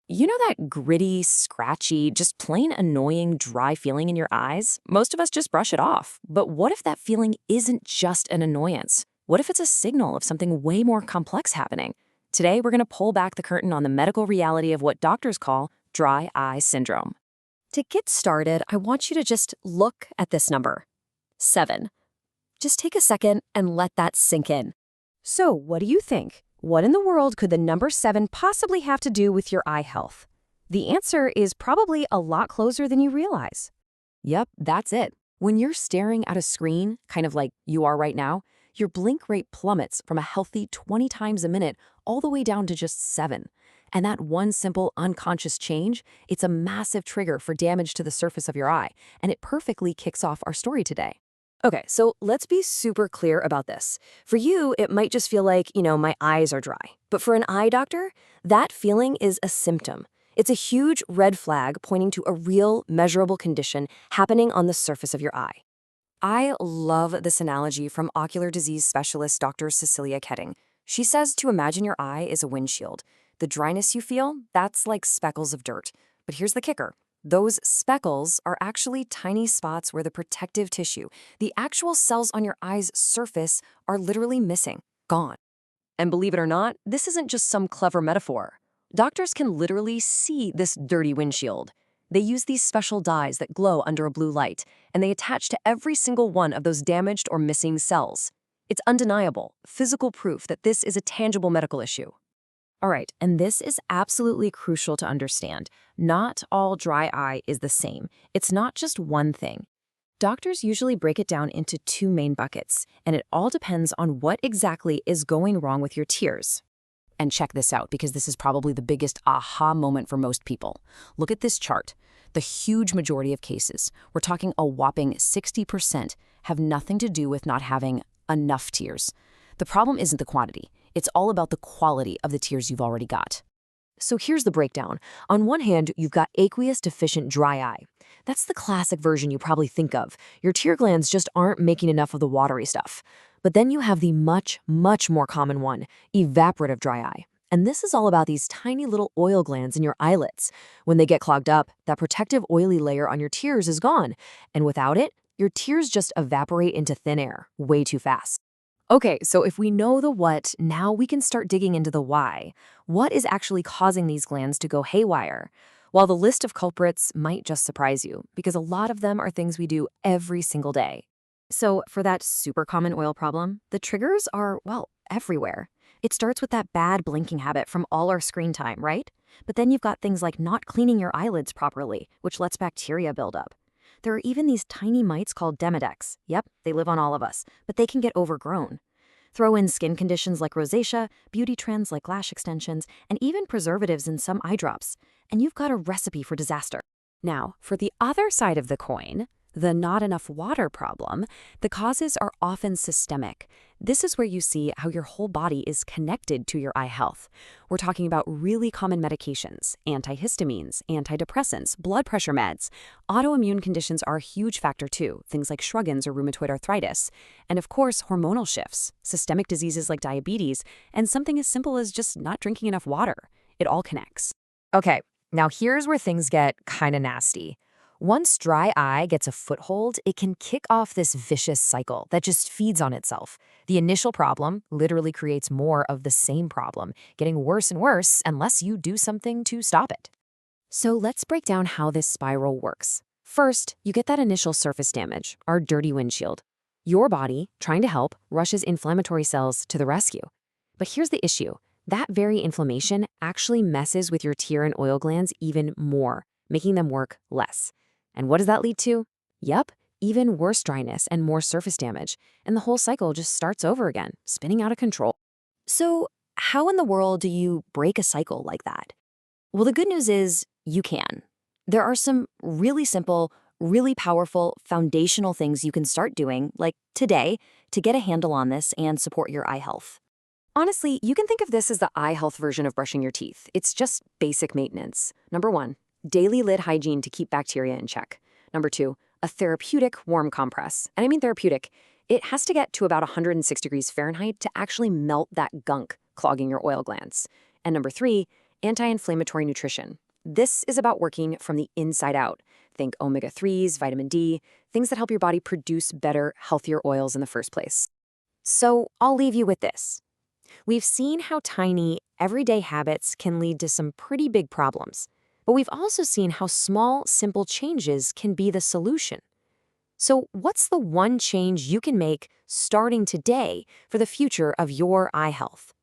You know that gritty, scratchy, just plain annoying, dry feeling in your eyes? Most of us just brush it off. But what if that feeling isn't just an annoyance? What if it's a signal of something way more complex happening? Today, we're going to pull back the curtain on the medical reality of what doctors call dry eye syndrome. To get started, I want you to just look at this number 7. Just take a second and let that sink in. So, what do you think? What in the world could the number 7 possibly have to do with your eye health? The answer is probably a lot closer than you realize. Yep, that's it. When you're staring at a screen, kind of like you are right now, your blink rate plummets from a healthy 20 times a minute all the way down to just 7. And that one simple unconscious change, it's a massive trigger for damage to the surface of your eye, and it perfectly kicks off our story today. Okay, so let's be super clear about this. For you, it might just feel like, my eyes are dry. But for an eye doctor, that feeling is a symptom. It's a huge red flag pointing to a real, measurable condition happening on the surface of your eye. I love this analogy from ocular disease specialist Dr. Cecilia Ketting. She says to imagine your eye is a windshield. The dryness you feel, that's like speckles of dirt. But here's the kicker. Those speckles are actually tiny spots where the protective tissue, the actual cells on your eye's surface, are literally missing, gone. And believe it or not, this isn't just some clever metaphor. Doctors can literally see this dirty windshield. They use these special dyes that glow under a blue light, and they attach to every single one of those damaged or missing cells. It's undeniable, physical proof that this is a tangible medical issue. All right, and this is absolutely crucial to understand. Not all dry eye is the same. It's not just one thing. Doctors usually break it down into two main buckets, and it all depends on what exactly is going wrong with your tears. And check this out, because this is probably the biggest aha moment for most people. Look at this chart. The huge majority of cases, we're talking a whopping 60%, have nothing to do with not having enough tears. The problem isn't the quantity. It's all about the quality of the tears you've already got. So here's the breakdown. On one hand, you've got aqueous deficient dry eye. That's the classic version you probably think of. Your tear glands just aren't making enough of the watery stuff. But then you have the much, much more common one, evaporative dry eye. And this is all about these tiny little oil glands in your eyelids. When they get clogged up, that protective oily layer on your tears is gone. And without it, your tears just evaporate into thin air way too fast. Okay, so if we know the what, now we can start digging into the why. What is actually causing these glands to go haywire? While the list of culprits might just surprise you, because a lot of them are things we do every single day. So for that super common oil problem, the triggers are, well, everywhere. It starts with that bad blinking habit from all our screen time, right? But then you've got things like not cleaning your eyelids properly, which lets bacteria build up. There are even these tiny mites called Demodex. Yep, they live on all of us, but they can get overgrown. Throw in skin conditions like rosacea, beauty trends like lash extensions, and even preservatives in some eye drops, and you've got a recipe for disaster. Now, for the other side of the coin, the not enough water problem, the causes are often systemic. This is where you see how your whole body is connected to your eye health. We're talking about really common medications, antihistamines, antidepressants, blood pressure meds. Autoimmune conditions are a huge factor too, things like Sjogren's or rheumatoid arthritis. And of course, hormonal shifts, systemic diseases like diabetes, and something as simple as just not drinking enough water. It all connects. Okay, now here's where things get kind of nasty. Once dry eye gets a foothold, it can kick off this vicious cycle that just feeds on itself. The initial problem literally creates more of the same problem, getting worse and worse unless you do something to stop it. So let's break down how this spiral works. First, you get that initial surface damage, our dirty windshield. Your body, trying to help, rushes inflammatory cells to the rescue. But here's the issue. That very inflammation actually messes with your tear and oil glands even more, making them work less. And what does that lead to? Yep, even worse dryness and more surface damage. And the whole cycle just starts over again, spinning out of control. So how in the world do you break a cycle like that? Well, the good news is you can. There are some really simple, really powerful, foundational things you can start doing, like today, to get a handle on this and support your eye health. Honestly, you can think of this as the eye health version of brushing your teeth. It's just basic maintenance. Number 1. Daily lid hygiene to keep bacteria in check. Number 2, a therapeutic warm compress. And I mean therapeutic. It has to get to about 106 degrees Fahrenheit to actually melt that gunk clogging your oil glands. And number 3, Anti-inflammatory nutrition. This is about working from the inside out. Think omega-3s, vitamin D, things that help your body produce better, healthier oils in the first place. So I'll leave you with this. We've seen how tiny, everyday habits can lead to some pretty big problems, but we've also seen how small, simple changes can be the solution. So, what's the one change you can make starting today for the future of your eye health?